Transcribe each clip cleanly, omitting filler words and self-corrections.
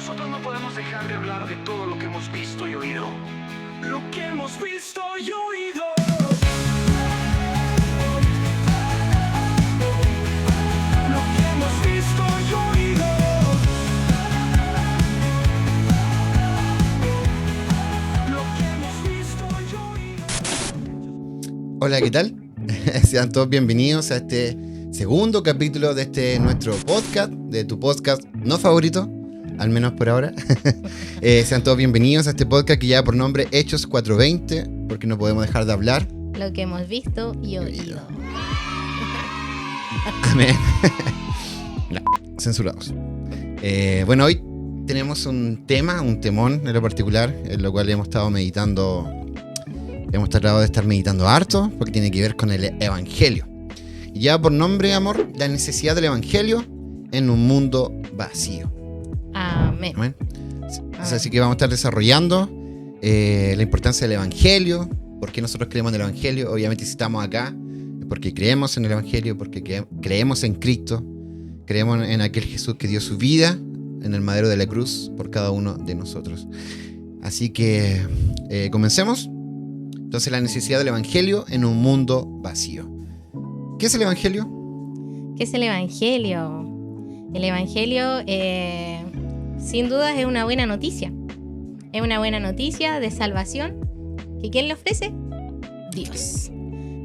Nosotros no podemos dejar de hablar de todo lo que hemos visto y oído. Lo que hemos visto y oído. Lo que hemos visto y oído. Lo que hemos visto y oído. Hola, ¿qué tal? Sean todos bienvenidos a este segundo capítulo de este nuestro podcast, de tu podcast no favorito, al menos por ahora. Sean todos bienvenidos a este podcast que lleva por nombre Hechos 4:20, porque no podemos dejar de hablar. Lo que hemos visto y oído. Amén. Censurados. Bueno, hoy tenemos un temón en lo particular, en lo cual hemos estado meditando. Hemos tratado de estar meditando harto, porque tiene que ver con el Evangelio. Y lleva por nombre, amor, la necesidad del Evangelio en un mundo vacío. Amén. Amén. Así que vamos a estar desarrollando la importancia del Evangelio, por qué nosotros creemos en el Evangelio. Obviamente si estamos acá es porque creemos en el Evangelio, porque creemos en Cristo, creemos en aquel Jesús que dio su vida en el madero de la cruz por cada uno de nosotros. Así que comencemos. Entonces, la necesidad del Evangelio en un mundo vacío. ¿Qué es el Evangelio? ¿Qué es el Evangelio? El Evangelio, sin duda, es una buena noticia. Es una buena noticia de salvación. ¿Que quién le ofrece? Dios.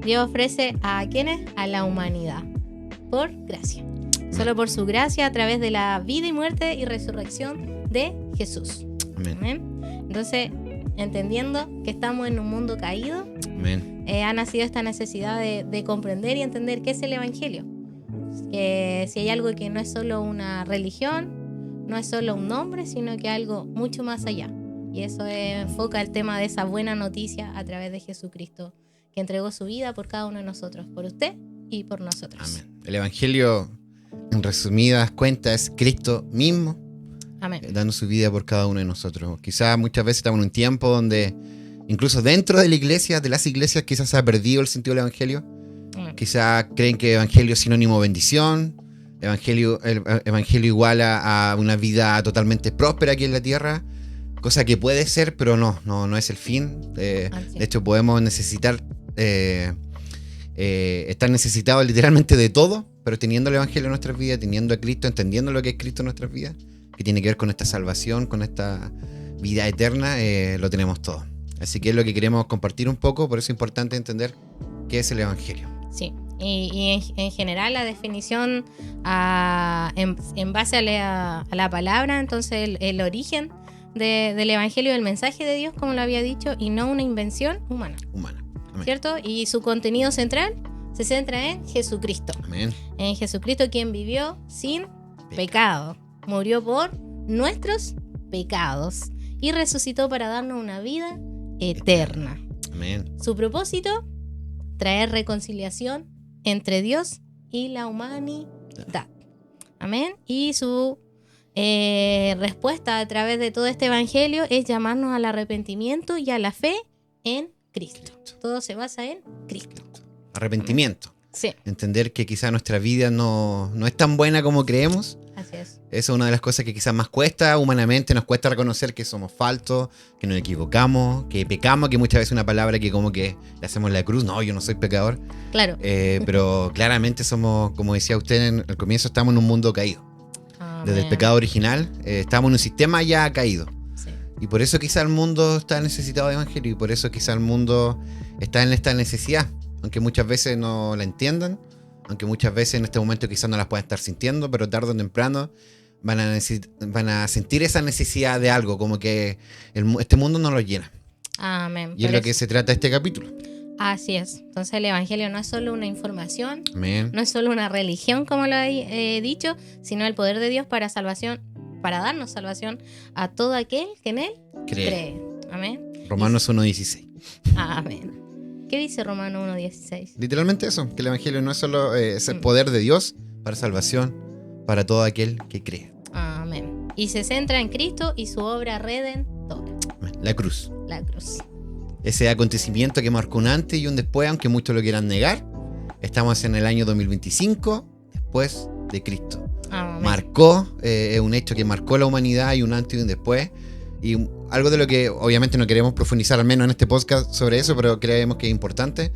Dios ofrece a ¿quiénes? A la humanidad. Por gracia. Solo por su gracia a través de la vida y muerte y resurrección de Jesús. Amén. Amén. Entonces, entendiendo que estamos en un mundo caído, Amén. ha nacido esta necesidad de comprender y entender qué es el Evangelio. Que si hay algo que no es solo una religión, no es solo un nombre, sino que algo mucho más allá. Y eso enfoca el tema de esa buena noticia a través de Jesucristo, que entregó su vida por cada uno de nosotros, por usted y por nosotros. Amén. El Evangelio, en resumidas cuentas, es Cristo mismo. Amén. Dando su vida por cada uno de nosotros. Quizás muchas veces estamos en un tiempo donde incluso dentro de la iglesia, de las iglesias, quizás se ha perdido el sentido del Evangelio. Amén. Quizás creen que Evangelio es sinónimo de bendición, el Evangelio igual a una vida totalmente próspera aquí en la tierra, cosa que puede ser, pero no es el fin. De hecho, podemos necesitar estar necesitados literalmente de todo, pero teniendo el Evangelio en nuestras vidas, teniendo a Cristo, entendiendo lo que es Cristo en nuestras vidas, que tiene que ver con esta salvación, con esta vida eterna, lo tenemos todo. Así que es lo que queremos compartir un poco, por eso es importante entender qué es el Evangelio. Sí, y en general la definición en base a la palabra, entonces el origen del Evangelio, del mensaje de Dios, como lo había dicho, y no una invención humana. Amén. ¿Cierto? Y su contenido central se centra en Jesucristo. Amén. En Jesucristo, quien vivió sin pecado. Murió por nuestros pecados y resucitó para darnos una vida eterna. Amén. Su propósito, traer reconciliación entre Dios y la humanidad. Amén. Y su respuesta a través de todo este evangelio es llamarnos al arrepentimiento y a la fe en Cristo. Todo se basa en Cristo. Arrepentimiento. Sí. Entender que quizá nuestra vida no es tan buena como creemos. Así es. Esa es una de las cosas que quizás más cuesta humanamente, nos cuesta reconocer que somos faltos, que nos equivocamos, que pecamos, que muchas veces es una palabra que como que le hacemos la cruz, no, yo no soy pecador. Claro. Pero claramente somos, como decía usted en el comienzo, estamos en un mundo caído. Amén. Desde el pecado original, estamos en un sistema ya caído. Sí. Y por eso quizá el mundo está necesitado de evangelio y por eso quizá el mundo está en esta necesidad, aunque muchas veces no la entiendan, aunque muchas veces en este momento quizás no las puedan estar sintiendo, pero tarde o temprano van a sentir esa necesidad de algo, como que este mundo no lo llena. Amén. Y es lo que se trata este capítulo. Así es. Entonces el evangelio no es solo una información, Amén. no es solo una religión, como lo he dicho, sino el poder de Dios para salvación, para darnos salvación a todo aquel que en él cree. Amén. Romanos 1:16. Amén. ¿Qué dice Romanos 1:16? Literalmente eso, que el evangelio no es solo es el poder de Dios para salvación para todo aquel que cree. Amén. Y se centra en Cristo y su obra redentora. Amén. La cruz. La cruz. Ese acontecimiento que marcó un antes y un después, aunque muchos lo quieran negar. Estamos en el año 2025, después de Cristo. Amén. marcó, es un hecho que marcó la humanidad y un antes y un después. Y algo de lo que obviamente no queremos profundizar, al menos en este podcast, sobre eso, pero creemos que es importante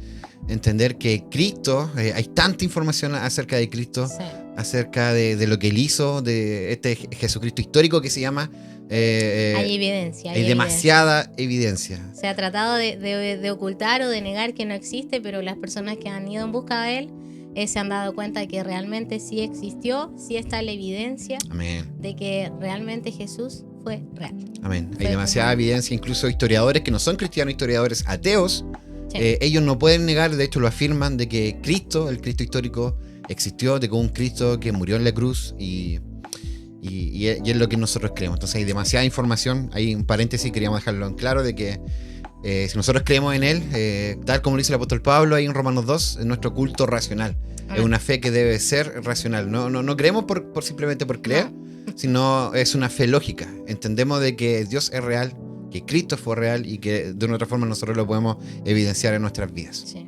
entender que Cristo, hay tanta información acerca de Cristo, Sí. acerca de lo que Él hizo, de este Jesucristo histórico que se llama. Hay evidencia. Hay demasiada evidencia. Se ha tratado de ocultar o de negar que no existe, pero las personas que han ido en busca de él se han dado cuenta de que realmente sí existió, sí está la evidencia Amén. de que realmente Jesús fue real. Amén. Hay Fue demasiada como- evidencia, incluso historiadores que no son cristianos, historiadores ateos, Sí. ellos no pueden negar, de hecho lo afirman, de que Cristo, el Cristo histórico, existió, de que hubo un Cristo que murió en la cruz y es lo que nosotros creemos. Entonces hay demasiada información. Hay un paréntesis, queríamos dejarlo en claro, de que si nosotros creemos en Él, tal como lo dice el apóstol Pablo ahí en Romanos 2, es nuestro culto racional. Amén. Es una fe que debe ser racional. No creemos por simplemente por creer, sino es una fe lógica. Entendemos de que Dios es real, que Cristo fue real y que de una otra forma nosotros lo podemos evidenciar en nuestras vidas. Sí.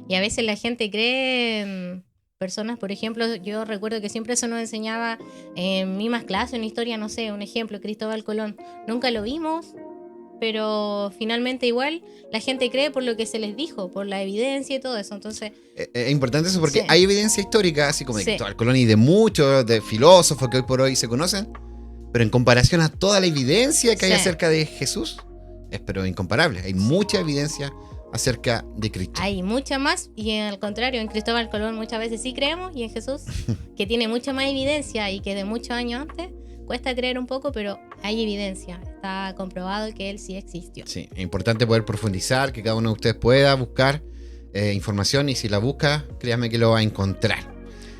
Y a veces la gente cree en personas, por ejemplo, yo recuerdo que siempre eso nos enseñaba en mismas clases, en historia, no sé, un ejemplo, Cristóbal Colón. Nunca lo vimos, pero finalmente igual la gente cree por lo que se les dijo, por la evidencia y todo eso. Entonces, Es importante eso porque Sí. hay evidencia histórica, así como de Sí. Cristóbal Colón y de muchos de filósofos que hoy por hoy se conocen, pero en comparación a toda la evidencia que hay Sí. acerca de Jesús, es pero incomparable. Hay mucha evidencia acerca de Cristo. hay mucha más, y al contrario, en Cristóbal Colón muchas veces sí creemos, y en Jesús, que tiene mucha más evidencia y que de muchos años antes, cuesta creer un poco, pero hay evidencia. Está comprobado que él sí existió. Sí, es importante poder profundizar, que cada uno de ustedes pueda buscar información y si la busca, créanme que lo va a encontrar.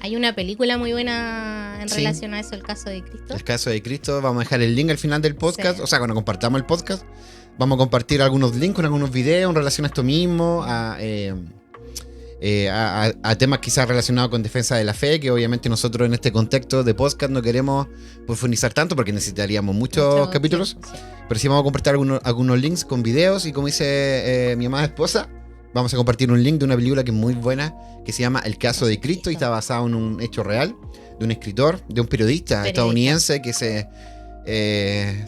Hay una película muy buena en Sí. relación a eso, el caso de Cristo. El caso de Cristo, vamos a dejar el link al final del podcast, Sí. o sea, cuando compartamos el podcast, vamos a compartir algunos links con algunos videos en relación a esto mismo, a temas quizás relacionados con defensa de la fe, que obviamente nosotros en este contexto de podcast no queremos profundizar tanto porque necesitaríamos muchos Mucho capítulos, tiempo, sí. pero sí vamos a compartir algunos links con videos y como dice mi amada esposa, vamos a compartir un link de una película que es muy buena, que se llama El caso de Cristo y está basado en un hecho real de un escritor, de un periodista estadounidense que se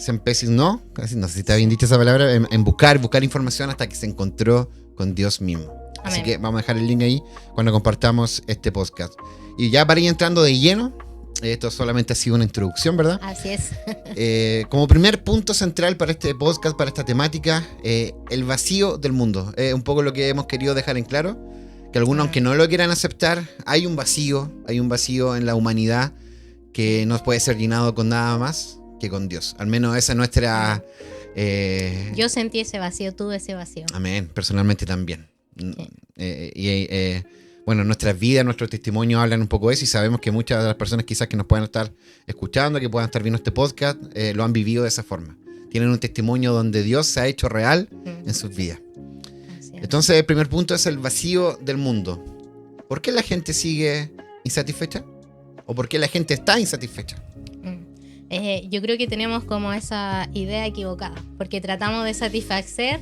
empecinó, no sé si está bien dicha esa palabra, en buscar información hasta que se encontró con Dios mismo. Así Amén. que vamos a dejar el link ahí cuando compartamos este podcast. Y ya para ir entrando de lleno, esto solamente ha sido una introducción, ¿verdad? Así es. Como primer punto central para este podcast, para esta temática, el vacío del mundo. Un poco lo que hemos querido dejar en claro, que algunos, aunque no lo quieran aceptar, hay un vacío en la humanidad que no puede ser llenado con nada más que con Dios. Al menos esa es nuestra... Yo sentí ese vacío, tuve ese vacío. Amén, personalmente también. Bueno, nuestras vidas, nuestros testimonios hablan un poco de eso y sabemos que muchas de las personas quizás que nos puedan estar escuchando, que puedan estar viendo este podcast, lo han vivido de esa forma. Tienen un testimonio donde Dios se ha hecho real en sus vidas. Así es. Entonces, el primer punto es el vacío del mundo. ¿Por qué la gente sigue insatisfecha? ¿O por qué la gente está insatisfecha? Yo creo que tenemos como esa idea equivocada, porque tratamos de satisfacer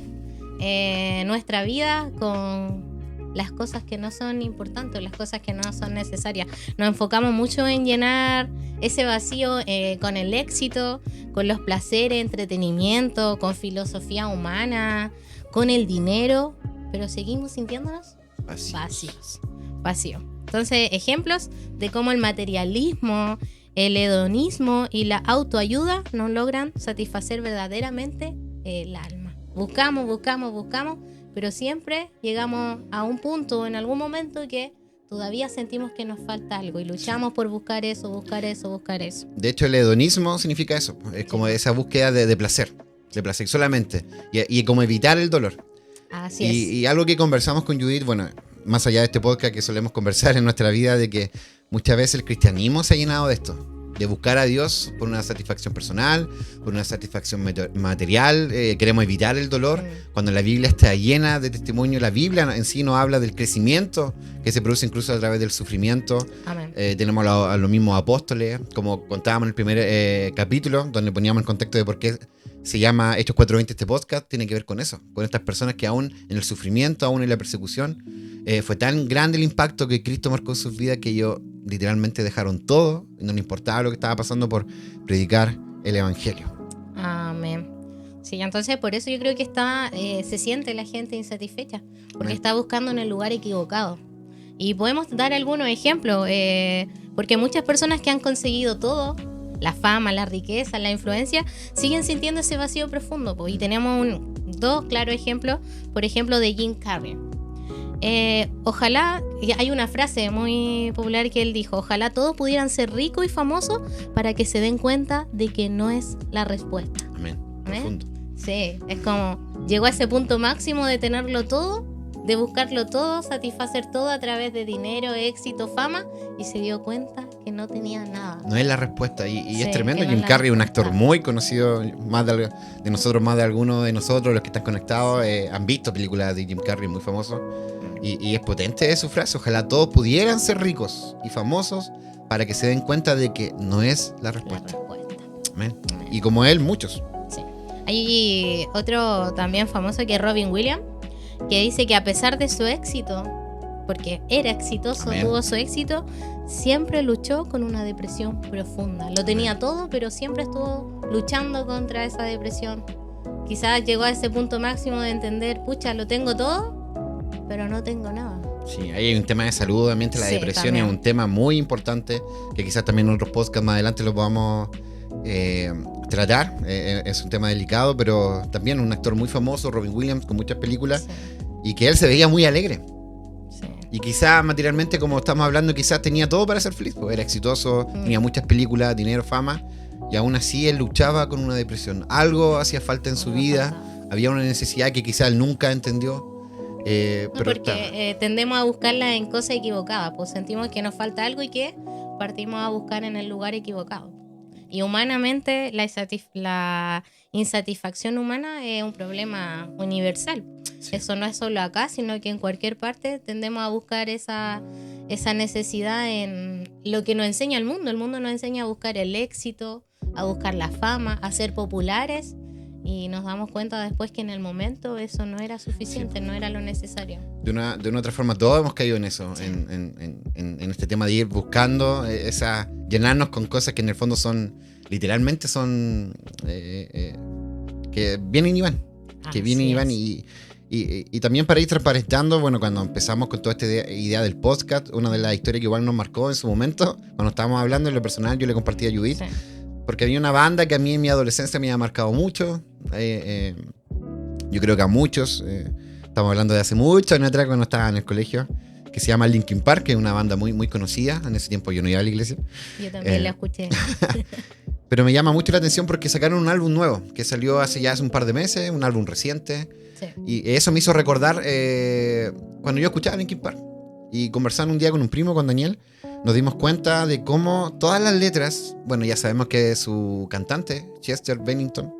nuestra vida con las cosas que no son importantes, las cosas que no son necesarias. Nos enfocamos mucho en llenar ese vacío con el éxito, con los placeres, entretenimiento, con filosofía humana, con el dinero, pero seguimos sintiéndonos vacíos. Entonces, ejemplos de cómo el materialismo, el hedonismo y la autoayuda no logran satisfacer verdaderamente el alma. Buscamos, pero siempre llegamos a un punto en algún momento que todavía sentimos que nos falta algo y luchamos por buscar eso. De hecho, el hedonismo significa eso. Es como esa búsqueda de placer solamente. Y como evitar el dolor. Así es. Y algo que conversamos con Judith, bueno, más allá de este podcast que solemos conversar en nuestra vida, de que muchas veces el cristianismo se ha llenado de esto, de buscar a Dios por una satisfacción personal, por una satisfacción material, queremos evitar el dolor, cuando la Biblia está llena de testimonio. La Biblia en sí nos habla del crecimiento que se produce incluso a través del sufrimiento. Amén. Tenemos a los mismos apóstoles, como contábamos en el primer capítulo, donde poníamos el contexto de por qué se llama Hechos 4:20 este podcast, tiene que ver con eso, con estas personas que aún en el sufrimiento, aún en la persecución, fue tan grande el impacto que Cristo marcó en sus vidas que ellos literalmente dejaron todo, no les importaba lo que estaba pasando por predicar el evangelio. Amén. Sí, entonces por eso yo creo que se siente la gente insatisfecha, porque Amén. está buscando en el lugar equivocado. Y podemos dar algunos ejemplos, porque muchas personas que han conseguido todo, la fama, la riqueza, la influencia, siguen sintiendo ese vacío profundo. Y tenemos dos claros ejemplos, por ejemplo, de Jim Carrey. Ojalá, hay una frase muy popular que él dijo, ojalá todos pudieran ser ricos y famosos para que se den cuenta de que no es la respuesta. Amén. Amén. Profundo. Sí, es como, llegó a ese punto máximo de tenerlo todo, de buscarlo todo, satisfacer todo a través de dinero, éxito, fama, y se dio cuenta que no tenía nada. No es la respuesta. Y Sí, es tremendo. que no Jim es la Carrey, un actor respuesta. muy conocido, más de nosotros, más de algunos de nosotros, los que están conectados, han visto películas de Jim Carrey muy famosos. Y es potente su frase. Ojalá todos pudieran ser ricos y famosos para que se den cuenta de que no es la La respuesta. respuesta. Amén. Y como él, muchos. Sí. Hay otro también famoso que es Robin Williams, que dice que a pesar de su éxito, porque era exitoso, Amén. tuvo su éxito, siempre luchó con una depresión profunda. Lo tenía todo, pero siempre estuvo luchando contra esa depresión. Quizás llegó a ese punto máximo de entender, pucha, lo tengo todo, pero no tengo nada. Sí, ahí hay un tema de salud, obviamente la Sí, depresión también. es un tema muy importante que quizás también en otros podcasts más adelante lo podamos tratar. Es un tema delicado, pero también un actor muy famoso, Robin Williams, con muchas películas, Sí, y que él se veía muy alegre. sí. Y quizás materialmente, como estamos hablando, quizás tenía todo para ser feliz, porque era exitoso, tenía muchas películas, dinero, fama, y aún así él luchaba con una depresión. Algo hacía falta en su Algo vida, faltaba. había una necesidad que quizás él nunca entendió. Pero Porque tendemos a buscarla en cosas equivocadas, pues sentimos que nos falta algo y que partimos a buscar en el lugar equivocado. Y humanamente la insatisfacción humana es un problema universal. Sí. Eso no es solo acá, sino que en cualquier parte tendemos a buscar esa necesidad en lo que nos enseña el mundo. El mundo nos enseña a buscar el éxito, a buscar la fama, a ser populares. Y nos damos cuenta después que en el momento eso no era suficiente, no era lo necesario. De una u otra forma, todos hemos caído en eso, en este tema de ir buscando llenarnos con cosas que en el fondo literalmente son que vienen y van, que vienen y van. Y también para ir transparentando, bueno, cuando empezamos con toda esta idea del podcast, una de las historias que igual nos marcó en su momento, cuando estábamos hablando en lo personal, yo le compartí a Judith, Sí. porque había una banda que a mí en mi adolescencia me había marcado mucho. Yo creo que a muchos. Estamos hablando de hace mucho años atrás, cuando estaba en el colegio, que se llama Linkin Park, que es una banda muy, muy conocida. En ese tiempo yo no iba a la iglesia. Yo también la escuché. Pero me llama mucho la atención porque sacaron un álbum nuevo, que salió hace un par de meses, un álbum reciente. Sí. Y eso me hizo recordar cuando yo escuchaba Linkin Park. Y conversando un día con un primo, con Daniel, nos dimos cuenta de cómo todas las letras, bueno, ya sabemos que su cantante, Chester Bennington,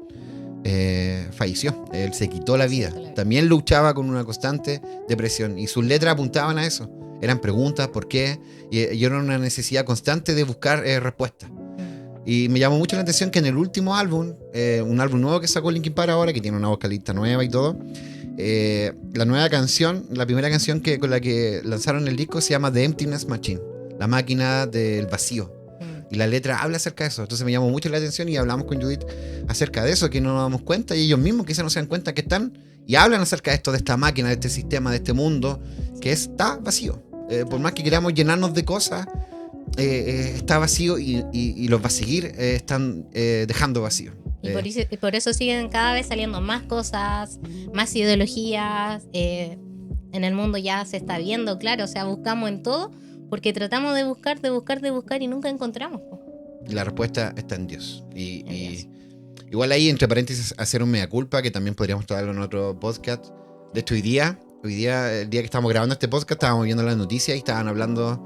falleció. Él se quitó la vida. También luchaba con una constante depresión y sus letras apuntaban a eso. Eran preguntas, ¿por qué? Y era una necesidad constante de buscar respuestas. Y me llamó mucho la atención que en el último álbum, un álbum nuevo que sacó Linkin Park ahora, que tiene una vocalista nueva y todo, la nueva canción, la primera canción con la que lanzaron el disco se llama The Emptiness Machine, la máquina del vacío. Y la letra habla acerca de eso. Entonces me llamó mucho la atención y hablamos con Judith acerca de eso, que no nos damos cuenta, y ellos mismos quizás no se dan cuenta que están y hablan acerca de esto, de esta máquina, de este sistema, de este mundo que está vacío. Por más que queramos llenarnos de cosas, está vacío y los va a seguir están dejando vacío. Y por eso siguen cada vez saliendo más cosas, más ideologías. En el mundo ya se está viendo, claro, o sea, buscamos en todo porque tratamos de buscar y nunca encontramos. La respuesta está en Dios. En Dios. Igual ahí, entre paréntesis, hacer un mea culpa, que también podríamos traerlo en otro podcast. De hecho, el día que estamos grabando este podcast, estábamos viendo las noticias y estaban hablando,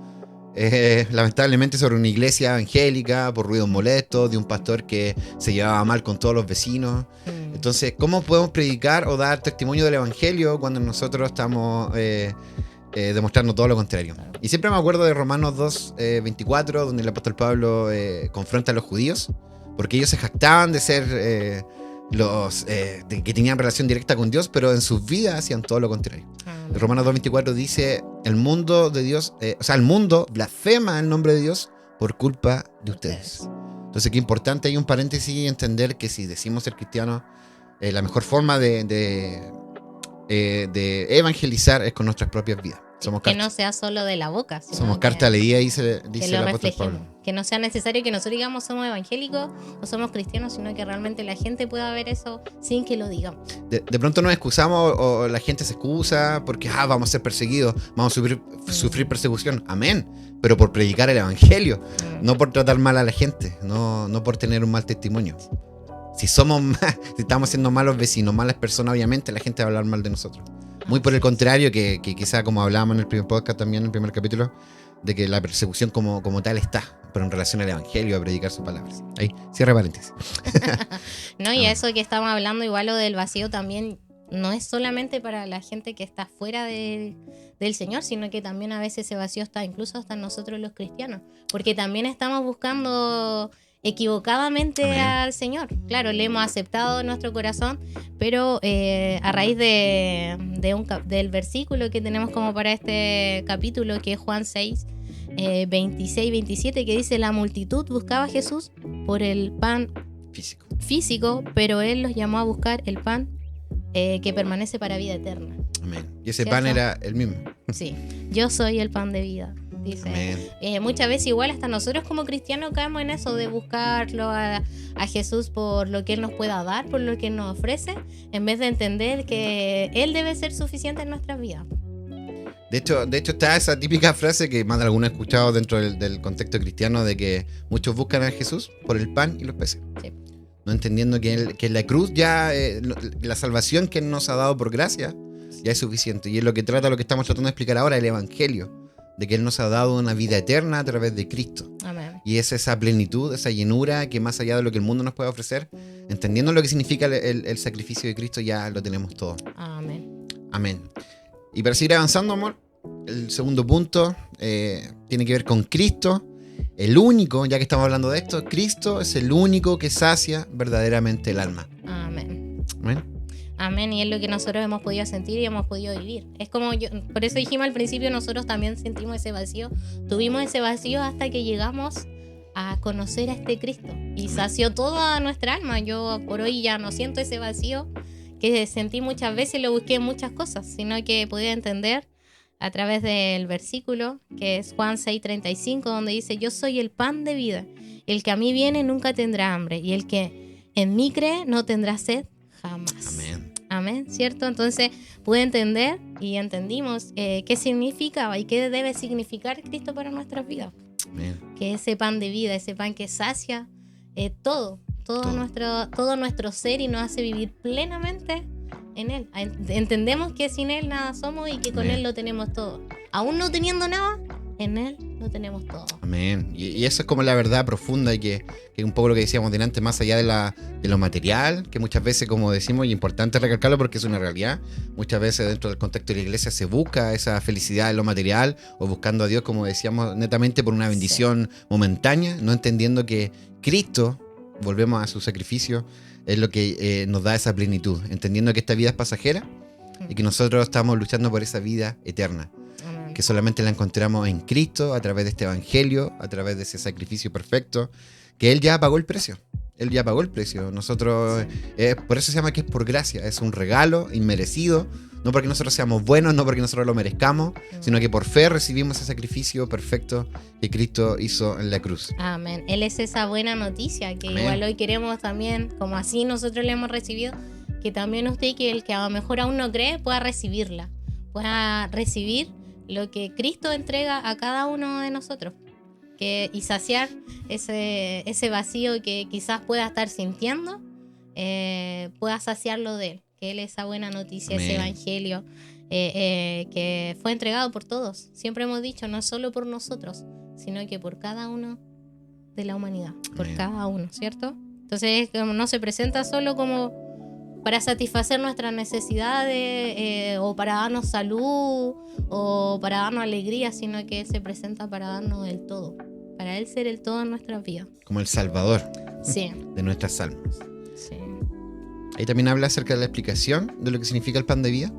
lamentablemente, sobre una iglesia evangélica por ruidos molestos, de un pastor que se llevaba mal con todos los vecinos. Entonces, ¿cómo podemos predicar o dar testimonio del evangelio cuando nosotros estamos demostrando todo lo contrario? Y siempre me acuerdo de Romanos 2:24, donde el apóstol Pablo confronta a los judíos, porque ellos se jactaban de ser que tenían relación directa con Dios, pero en sus vidas hacían todo lo contrario. Romanos 2:24 dice, el mundo de Dios, el mundo blasfema el nombre de Dios por culpa de ustedes. Entonces, qué importante, hay un paréntesis y entender que si decimos ser cristianos, la mejor forma de evangelizar es con nuestras propias vidas. Que no sea solo de la boca. Somos carta leída, dice el apóstol Pablo. Que no sea necesario que nosotros digamos somos evangélicos o somos cristianos, sino que realmente la gente pueda ver eso sin que lo digamos. De pronto nos excusamos o la gente se excusa porque vamos a ser perseguidos, vamos a sufrir persecución. Amén. Pero por predicar el evangelio, no por tratar mal a la gente, no por tener un mal testimonio. Si estamos siendo malos vecinos, malas personas, obviamente la gente va a hablar mal de nosotros. Muy por el contrario, que quizá como hablábamos en el primer podcast también, en el primer capítulo, de que la persecución como tal está, pero en relación al evangelio, a predicar sus palabras. Ahí, cierra paréntesis. No, y eso que estamos hablando, igual lo del vacío también, no es solamente para la gente que está fuera del Señor, sino que también a veces ese vacío está incluso hasta nosotros los cristianos, porque también estamos buscando equivocadamente al Señor. Claro, le hemos aceptado en nuestro corazón, pero a raíz del versículo que tenemos como para este capítulo, que es Juan 6, 26-27, que dice: la multitud buscaba a Jesús por el pan físico, pero Él los llamó a buscar el pan que permanece para vida eterna. Amén. Y ese pan era el mismo. Sí, yo soy el pan de vida. Dice. Muchas veces igual hasta nosotros como cristianos caemos en eso de buscarlo a Jesús por lo que Él nos pueda dar, por lo que Él nos ofrece, en vez de entender que Él debe ser suficiente en nuestras vidas. De hecho está esa típica frase que más de alguno ha escuchado dentro del contexto cristiano, de que muchos buscan a Jesús por el pan y los peces. Sí. No entendiendo que en la cruz ya la salvación que Él nos ha dado por gracia ya es suficiente. Y es lo que estamos tratando de explicar ahora, el evangelio, de que Él nos ha dado una vida eterna a través de Cristo. Amén. Y es esa plenitud, esa llenura que más allá de lo que el mundo nos puede ofrecer, entendiendo lo que significa el sacrificio de Cristo, ya lo tenemos todo. Amén. Amén. Y para seguir avanzando, amor, el segundo punto tiene que ver con Cristo. El único, ya que estamos hablando de esto, Cristo es el único que sacia verdaderamente el alma. Amén. Amén. Amén, y es lo que nosotros hemos podido sentir y hemos podido vivir. Es como por eso dijimos al principio, nosotros también sentimos ese vacío. Tuvimos ese vacío hasta que llegamos a conocer a este Cristo. Y sació toda nuestra alma. Yo por hoy ya no siento ese vacío que sentí muchas veces y lo busqué en muchas cosas, sino que podía entender a través del versículo, que es Juan 6:35, donde dice: yo soy el pan de vida. El que a mí viene nunca tendrá hambre, y el que en mí cree no tendrá sed jamás. Amén. Amén, ¿cierto? Entonces pude entender y entendimos qué significaba y qué debe significar Cristo para nuestras vidas. Amén. Que ese pan de vida, ese pan que sacia todo nuestro ser y nos hace vivir plenamente en Él. Entendemos que sin Él nada somos y que con Él lo tenemos todo. Aún no teniendo nada, en Él lo tenemos todo. Amén. Y eso es como la verdad profunda y que es un poco lo que decíamos delante, más allá de lo material, que muchas veces, como decimos, y es importante recalcarlo porque es una realidad, muchas veces dentro del contexto de la iglesia se busca esa felicidad en lo material o buscando a Dios, como decíamos, netamente por una bendición momentánea, no entendiendo que Cristo, volvemos a su sacrificio, es lo que nos da esa plenitud, entendiendo que esta vida es pasajera y que nosotros estamos luchando por esa vida eterna, que solamente la encontramos en Cristo, a través de este evangelio, a través de ese sacrificio perfecto, que Él ya pagó el precio. Él ya pagó el precio. Nosotros, por eso se llama que es por gracia, es un regalo inmerecido, no porque nosotros seamos buenos, no porque nosotros lo merezcamos, sino que por fe recibimos ese sacrificio perfecto que Cristo hizo en la cruz. Amén. Él es esa buena noticia que Amén. Igual hoy queremos también, como así nosotros le hemos recibido, que también usted, que el que a lo mejor aún no cree, pueda recibirla, pueda recibir lo que Cristo entrega a cada uno de nosotros, y saciar ese vacío que quizás pueda estar sintiendo, pueda saciarlo de Él, que Él es esa buena noticia, Amén. Ese evangelio que fue entregado por todos. Siempre hemos dicho, no solo por nosotros, sino que por cada uno de la humanidad, por Amén. Cada uno, ¿cierto? Entonces no se presenta solo como para satisfacer nuestras necesidades o para darnos salud o para darnos alegría, sino que Él se presenta para darnos el todo, para Él ser el todo en nuestras vidas. Como el Salvador sí. de nuestras almas. Sí. Ahí también habla acerca de la explicación de lo que significa el pan de vida.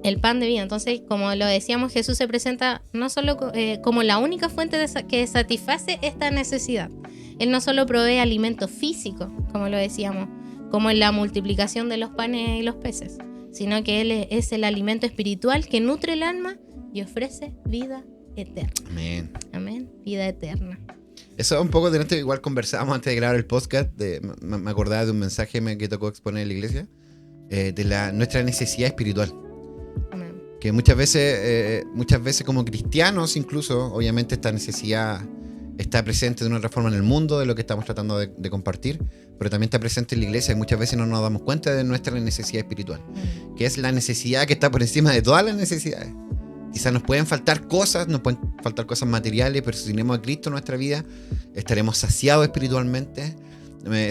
El pan de vida. Entonces, como lo decíamos, Jesús se presenta no solo como la única fuente que satisface esta necesidad. Él no solo provee alimento físico, como lo decíamos, como en la multiplicación de los panes y los peces, sino que Él es el alimento espiritual que nutre el alma y ofrece vida eterna. Amén. Amén. Vida eterna. Eso un poco delante, igual conversábamos antes de grabar el podcast, me acordaba de un mensaje que tocó exponer en la iglesia, de nuestra necesidad espiritual. Amén. Que muchas veces como cristianos incluso, obviamente esta necesidad está presente de una otra forma en el mundo, de lo que estamos tratando de compartir, pero también está presente en la iglesia y muchas veces no nos damos cuenta de nuestra necesidad espiritual, que es la necesidad que está por encima de todas las necesidades. Quizás nos pueden faltar cosas materiales, pero si tenemos a Cristo en nuestra vida, estaremos saciados espiritualmente.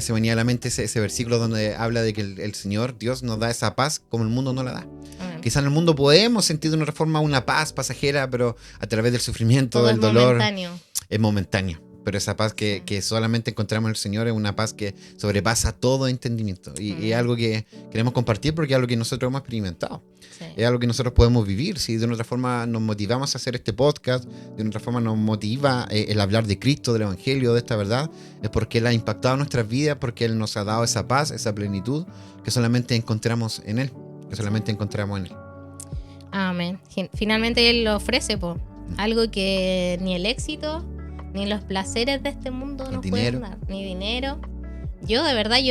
Se venía a la mente ese versículo donde habla de que el Señor, Dios, nos da esa paz como el mundo no la da. Amén. Quizás en el mundo podemos sentir de una forma una paz pasajera, pero a través del sufrimiento, Todo del es dolor, momentáneo. es momentáneo. Pero esa paz que solamente encontramos en el Señor es una paz que sobrepasa todo entendimiento. Y es algo que queremos compartir porque es algo que nosotros hemos experimentado. Sí. Es algo que nosotros podemos vivir. Si de una otra forma nos motivamos a hacer este podcast, de una otra forma nos motiva el hablar de Cristo, del Evangelio, de esta verdad, es porque Él ha impactado nuestras vidas, porque Él nos ha dado esa paz, esa plenitud que solamente encontramos en Él. Amén. Finalmente Él lo ofrece, algo que ni el éxito ni los placeres de este mundo nos pueden dar, ni dinero. Yo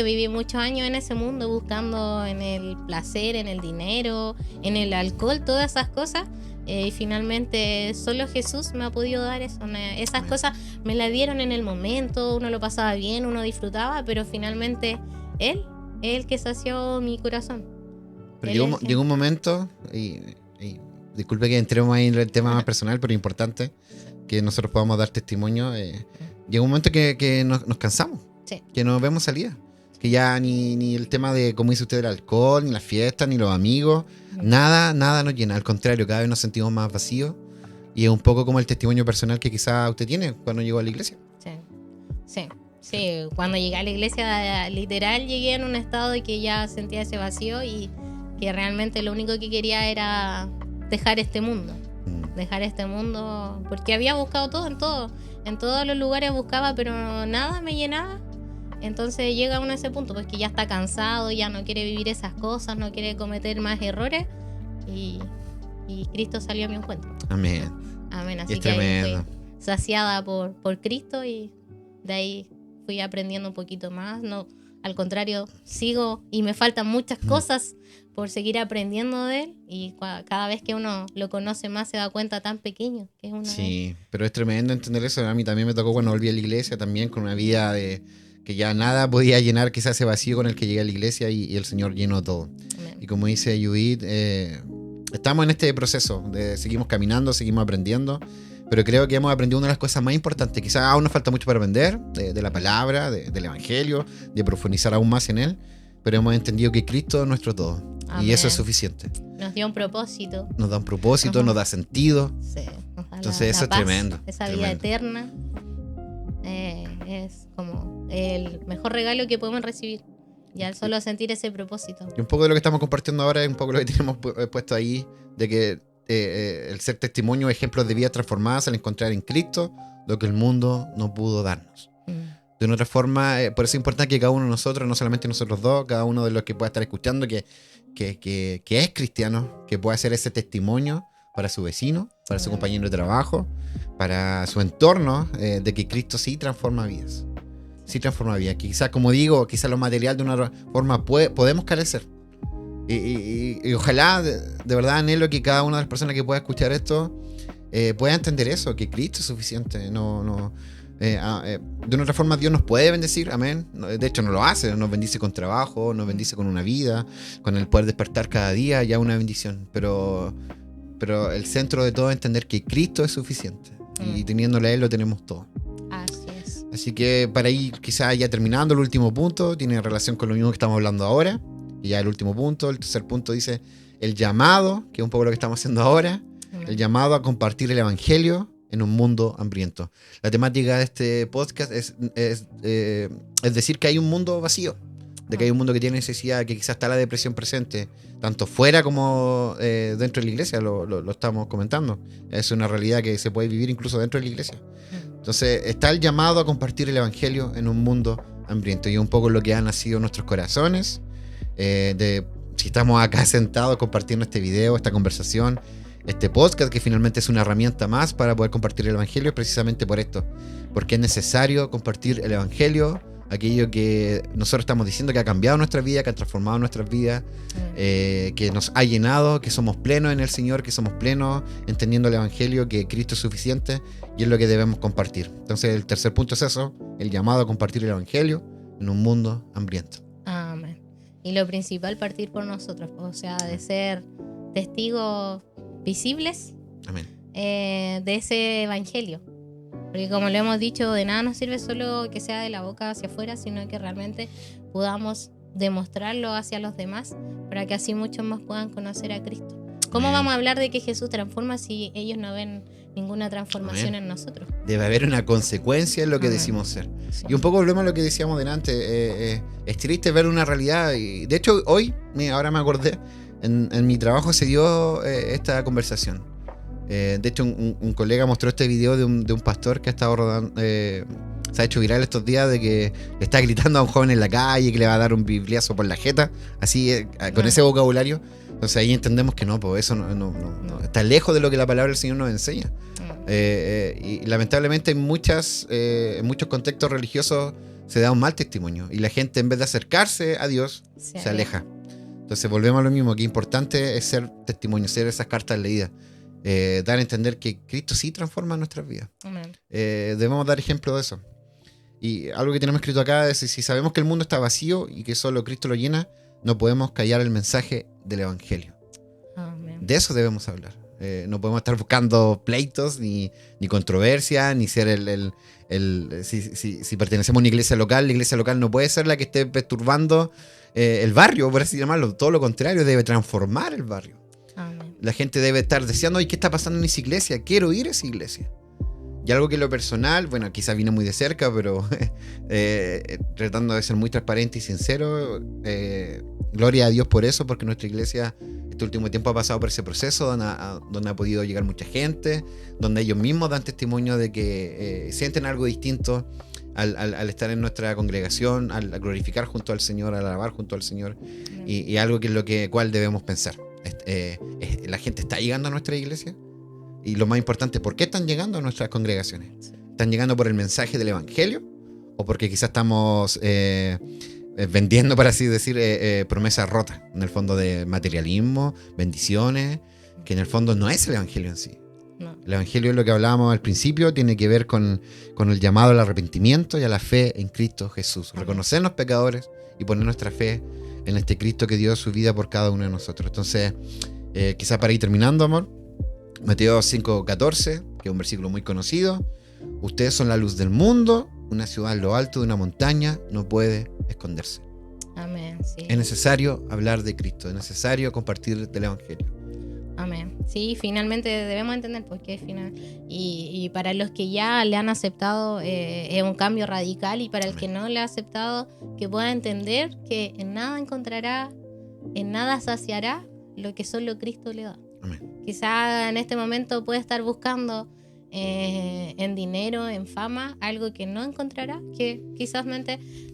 viví muchos años en ese mundo buscando en el placer, en el dinero, en el alcohol, todas esas cosas. Y finalmente solo Jesús me ha podido dar eso. Esas cosas me las dieron en el momento, uno lo pasaba bien, uno disfrutaba, pero finalmente Él es el que sació mi corazón. Pero llegó un momento, y disculpe que entremos ahí en el tema más personal, pero importante que nosotros podamos dar testimonio. Llega un momento que nos cansamos, sí, que no vemos salida, que ya ni el tema de, como dice usted, el alcohol, ni las fiestas, ni los amigos, nada nos llena. Al contrario, cada vez nos sentimos más vacíos, y es un poco como el testimonio personal que quizás usted tiene cuando llegó a la iglesia. Sí, cuando llegué a la iglesia, literal llegué en un estado de que ya sentía ese vacío y que realmente lo único que quería era dejar este mundo, porque había buscado todo, en todos los lugares buscaba, pero nada me llenaba. Entonces llega uno a ese punto, pues que ya está cansado, ya no quiere vivir esas cosas, no quiere cometer más errores, y Cristo salió a mi encuentro. Amén. Así es que ahí tremendo. fui saciada por Cristo, y de ahí fui aprendiendo un poquito más. No, al contrario, sigo y me faltan muchas cosas por seguir aprendiendo de Él, y cada vez que uno lo conoce más se da cuenta tan pequeño que es uno. Sí, pero es tremendo entender eso. A mí también me tocó cuando volví a la iglesia, también con una vida de que ya nada podía llenar quizás ese vacío con el que llegué a la iglesia, y el Señor llenó todo. Amén. Y como dice Judith, estamos en este proceso, seguimos caminando, seguimos aprendiendo, pero creo que hemos aprendido una de las cosas más importantes. Quizás aún nos falta mucho para aprender de la palabra, del Evangelio, de profundizar aún más en él, pero hemos entendido que Cristo es nuestro todo. Amén. Y eso es suficiente. Nos dio un propósito. Nos da un propósito, nos da sentido. Sí, nos da Entonces la eso es paz, tremendo. esa vida eterna. Es como el mejor regalo que podemos recibir. Y al solo sentir ese propósito. Y un poco de lo que estamos compartiendo ahora es un poco lo que tenemos puesto ahí, de que el ser testimonio, ejemplos de vidas transformadas al encontrar en Cristo lo que el mundo no pudo darnos. De una otra forma, por eso es importante que cada uno de nosotros, no solamente nosotros dos, cada uno de los que pueda estar escuchando, que es cristiano, que pueda hacer ese testimonio para su vecino, para su compañero de trabajo, para su entorno, de que Cristo sí transforma vidas. Sí transforma vidas. Quizás, como digo, quizás lo material de una forma podemos carecer. Y ojalá, de verdad anhelo que cada una de las personas que pueda escuchar esto pueda entender eso, que Cristo es suficiente. De una otra forma Dios nos puede bendecir, amén. De hecho no lo hace, nos bendice con trabajo, nos bendice con una vida, con el poder despertar cada día, ya una bendición. Pero el centro de todo es entender que Cristo es suficiente. Y teniéndole a Él lo tenemos todo. Así es. Así que para ir quizás ya terminando, el último punto tiene relación con lo mismo que estamos hablando ahora. Y ya el último punto, el tercer punto dice el llamado, que es un poco lo que estamos haciendo ahora, el llamado a compartir el Evangelio en un mundo hambriento. La temática de este podcast es decir que hay un mundo vacío, de que hay un mundo que tiene necesidad, que quizás está la depresión presente, tanto fuera como dentro de la iglesia, lo estamos comentando. Es una realidad que se puede vivir incluso dentro de la iglesia. Entonces está el llamado a compartir el evangelio en un mundo hambriento, y un poco lo que ha nacido en nuestros corazones, si estamos acá sentados compartiendo este video, esta conversación, este podcast, que finalmente es una herramienta más para poder compartir el evangelio, precisamente por esto, porque es necesario compartir el evangelio, aquello que nosotros estamos diciendo que ha cambiado nuestra vida, que ha transformado nuestras vidas, que nos ha llenado, que somos plenos en el Señor, que somos plenos entendiendo el evangelio, que Cristo es suficiente y es lo que debemos compartir. Entonces el tercer punto es eso, el llamado a compartir el evangelio en un mundo hambriento. Amén. Y lo principal, partir por nosotros, o sea, de ser testigos visibles. Amén. De ese evangelio. Porque como lo hemos dicho, de nada nos sirve solo que sea de la boca hacia afuera, sino que realmente podamos demostrarlo hacia los demás para que así muchos más puedan conocer a Cristo. ¿Cómo vamos a hablar de que Jesús transforma si ellos no ven ninguna transformación en nosotros? Debe haber una consecuencia en lo que decimos ser. Sí. Y un poco volvemos a lo que decíamos delante. Es triste ver una realidad. Y de hecho, hoy, ahora me acordé, en mi trabajo se dio esta conversación. De hecho, un colega mostró este video de un pastor que ha estado rodando, se ha hecho viral estos días, de que le está gritando a un joven en la calle que le va a dar un bibliazo por la jeta, así con ese vocabulario. Entonces ahí entendemos que no, pues eso no está lejos de lo que la palabra del Señor nos enseña. Y lamentablemente en muchos contextos religiosos se da un mal testimonio y la gente, en vez de acercarse a Dios, se aleja. Entonces volvemos a lo mismo, que importante es ser testimonio, ser esas cartas leídas. Dar a entender que Cristo sí transforma nuestras vidas. Debemos dar ejemplo de eso. Y algo que tenemos escrito acá es: si sabemos que el mundo está vacío y que solo Cristo lo llena, no podemos callar el mensaje del evangelio. Amén. De eso debemos hablar. No podemos estar buscando pleitos ni controversias, ni ser si pertenecemos a una iglesia local, la iglesia local no puede ser la que esté perturbando el barrio, por así llamarlo. Todo lo contrario, debe transformar el barrio. Amén. La gente debe estar deseando: ¿y qué está pasando en esa iglesia? Quiero ir a esa iglesia. Y algo que en lo personal, bueno, quizás vine muy de cerca, pero tratando de ser muy transparente y sincero, gloria a Dios por eso, porque nuestra iglesia este último tiempo ha pasado por ese proceso donde ha podido llegar mucha gente, donde ellos mismos dan testimonio de que sienten algo distinto al estar en nuestra congregación, al glorificar junto al Señor, al alabar junto al Señor, y algo que es lo cual debemos pensar. La gente está llegando a nuestra iglesia, y lo más importante, ¿por qué están llegando a nuestras congregaciones? ¿Están llegando por el mensaje del evangelio? ¿O porque quizás estamos vendiendo, por así decir, promesas rotas, en el fondo, de materialismo, bendiciones, que en el fondo no es el evangelio en sí? No. El evangelio es lo que hablábamos al principio, tiene que ver con el llamado al arrepentimiento y a la fe en Cristo Jesús. Reconocernos pecadores y poner nuestra fe en este Cristo que dio su vida por cada uno de nosotros. Entonces, quizás para ir terminando, amor, Mateo 5:14, que es un versículo muy conocido: ustedes son la luz del mundo, una ciudad en lo alto de una montaña no puede esconderse. Amén, sí. Es necesario hablar de Cristo, es necesario compartir del evangelio. Amén. Sí, finalmente debemos entender por qué final. Y para los que ya le han aceptado, es un cambio radical, y para el que no le ha aceptado, que pueda entender que en nada encontrará, en nada saciará lo que solo Cristo le da. Amén. Quizá en este momento puede estar buscando en dinero, en fama, algo que no encontrará, que quizás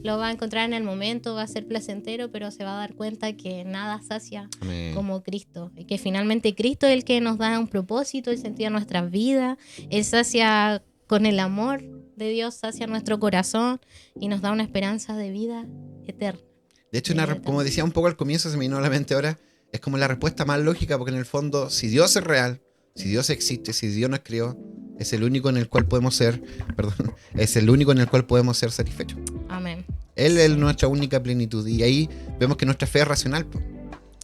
lo va a encontrar en el momento, va a ser placentero, pero se va a dar cuenta que nada sacia Amén. como Cristo, y que finalmente Cristo es el que nos da un propósito, el sentido de nuestras vidas. Él sacia con el amor de Dios, sacia nuestro corazón y nos da una esperanza de vida eterna. De hecho, como decía un poco al comienzo, se me vino a la mente ahora, es como la respuesta más lógica, porque en el fondo, si Dios es real, si Dios existe, si Dios nos creó, es el único en el cual podemos ser satisfechos. Amén. Él es nuestra única plenitud, y ahí vemos que nuestra fe es racional.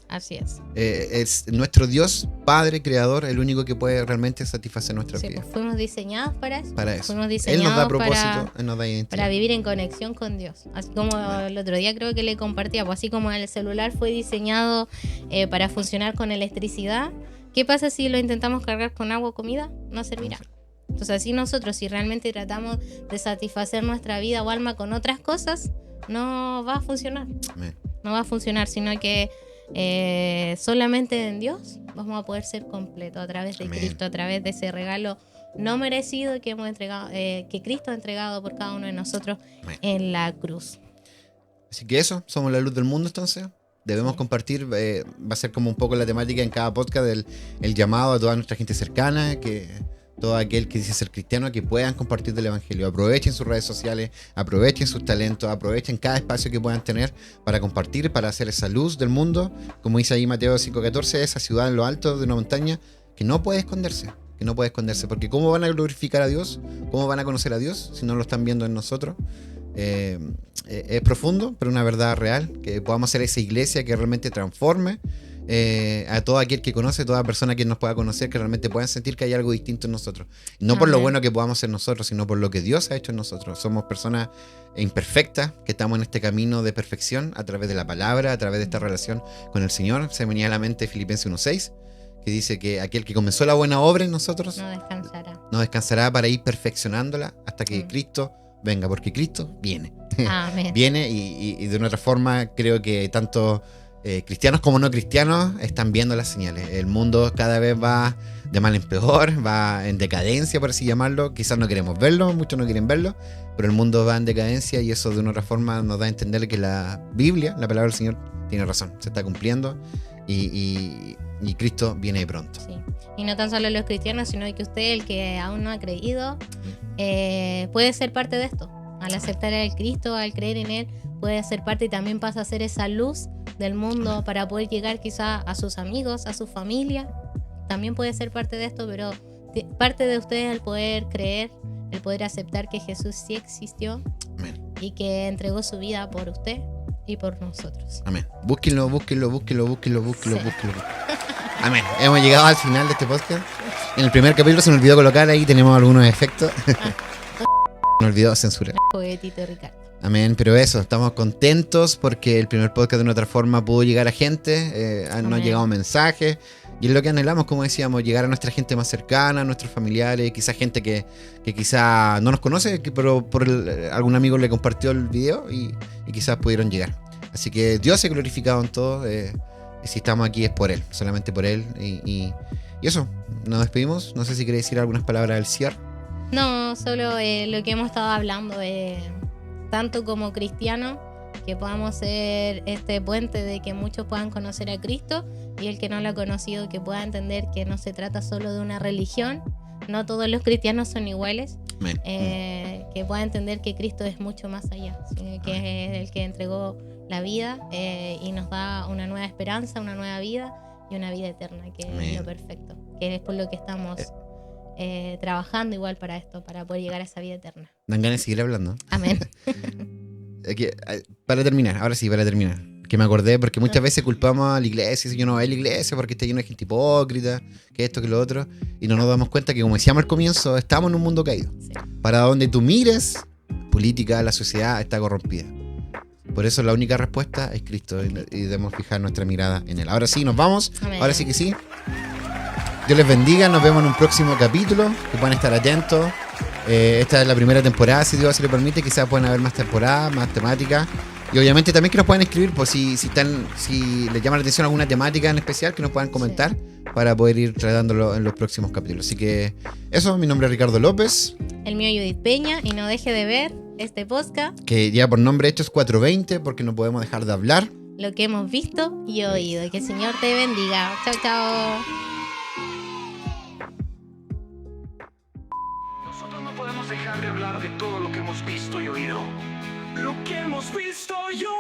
Así es. Es nuestro Dios, Padre, Creador, el único que puede realmente satisfacer nuestra vida. Pues fuimos diseñados para eso. Fuimos diseñados Él nos da propósito, Él nos da identidad. Para vivir en conexión con Dios. Así como el otro día creo que le compartía, pues así como el celular fue diseñado para funcionar con electricidad, ¿qué pasa si lo intentamos cargar con agua o comida? No servirá. Entonces así nosotros, si realmente tratamos de satisfacer nuestra vida o alma con otras cosas, no va a funcionar. Amén. No va a funcionar, sino que solamente en Dios vamos a poder ser completos a través de Amén. Cristo, a través de ese regalo no merecido que hemos entregado, que Cristo ha entregado por cada uno de nosotros Amén. en la cruz. Así que eso, somos la luz del mundo entonces. Debemos compartir, va a ser como un poco la temática en cada podcast el llamado a toda nuestra gente cercana, que todo aquel que dice ser cristiano, que puedan compartir del evangelio. Aprovechen sus redes sociales, aprovechen sus talentos, aprovechen cada espacio que puedan tener para compartir, para hacer esa luz del mundo. Como dice ahí Mateo 5:14, esa ciudad en lo alto de una montaña que no puede esconderse. Que no puede esconderse, porque ¿cómo van a glorificar a Dios? ¿Cómo van a conocer a Dios si no lo están viendo en nosotros? Es profundo, pero una verdad real, que podamos ser esa iglesia que realmente transforme a todo aquel que conoce, toda persona que nos pueda conocer, que realmente puedan sentir que hay algo distinto en nosotros. No por lo bueno que podamos ser nosotros, sino por lo que Dios ha hecho en nosotros. Somos personas imperfectas, que estamos en este camino de perfección a través de la palabra, a través de esta relación con el Señor. Se me venía a la mente Filipenses 1:6, que dice que aquel que comenzó la buena obra en nosotros no descansará para ir perfeccionándola hasta que Cristo venga, porque Cristo viene. Amén. Viene y de una otra forma creo que tanto cristianos como no cristianos están viendo las señales. El mundo cada vez va de mal en peor, va en decadencia, por así llamarlo. Quizás no queremos verlo, muchos no quieren verlo, pero el mundo va en decadencia y eso de una otra forma nos da a entender que la Biblia, la palabra del Señor, tiene razón, se está cumpliendo y Cristo viene pronto. Sí. Y no tan solo los cristianos, sino que usted, el que aún no ha creído, puede ser parte de esto. Al aceptar al Cristo, al creer en Él, puede ser parte y también pasa a ser esa luz del mundo para poder llegar quizá a sus amigos, a su familia. También puede ser parte de esto, pero parte de ustedes el poder creer, el poder aceptar que Jesús sí existió. Amén. Y que entregó su vida por usted y por nosotros. Amén. Búsquenlo. Amén. Hemos llegado al final de este podcast. En el primer capítulo se me olvidó colocar ahí, tenemos algunos efectos. Me olvidó censurar. Juguetito Ricardo. Amén, pero eso, estamos contentos porque el primer podcast de una otra forma pudo llegar a gente, nos han llegado mensajes y es lo que anhelamos, como decíamos, llegar a nuestra gente más cercana, a nuestros familiares, quizás gente que quizá no nos conoce, pero por algún amigo le compartió el video y quizás pudieron llegar. Así que Dios se ha glorificado en todo, si estamos aquí es por Él, solamente por Él y eso, nos despedimos, no sé si queréis decir algunas palabras al cierre. No, solo lo que hemos estado hablando, tanto como cristianos, que podamos ser este puente de que muchos puedan conocer a Cristo y el que no lo ha conocido que pueda entender que no se trata solo de una religión, no todos los cristianos son iguales, que pueda entender que Cristo es mucho más allá, sino que es el que entregó la vida y nos da una nueva esperanza, una nueva vida y una vida eterna, que es lo perfecto, que es por lo que estamos trabajando igual para esto, para poder llegar a esa vida eterna. Dan ganas de seguir hablando. Amén. Para terminar, que me acordé porque muchas veces culpamos a la iglesia, si yo no voy a la iglesia porque está lleno de gente hipócrita, que esto, que lo otro, y no nos damos cuenta que, como decíamos al comienzo, estamos en un mundo caído. Sí. Para donde tú mires, política, la sociedad está corrompida. Por eso la única respuesta es Cristo y debemos fijar nuestra mirada en Él. Ahora sí, nos vamos. Amén. Ahora sí que sí. Dios les bendiga, nos vemos en un próximo capítulo, que puedan estar atentos. Esta es la primera temporada, si Dios se lo permite, quizás puedan haber más temporadas, más temáticas. Y obviamente también que nos puedan escribir, por si les llama la atención alguna temática en especial, que nos puedan comentar para poder ir tratándolo en los próximos capítulos. Así que eso, mi nombre es Ricardo López. El mío Judith Peña, y no deje de ver este podcast, Que ya por nombre hecho es 420, porque no podemos dejar de hablar. lo que hemos visto y oído. Y que el Señor te bendiga. Chao, chao. Nosotros no podemos dejar de hablar de todo lo que hemos visto y oído. Lo que hemos visto y oído.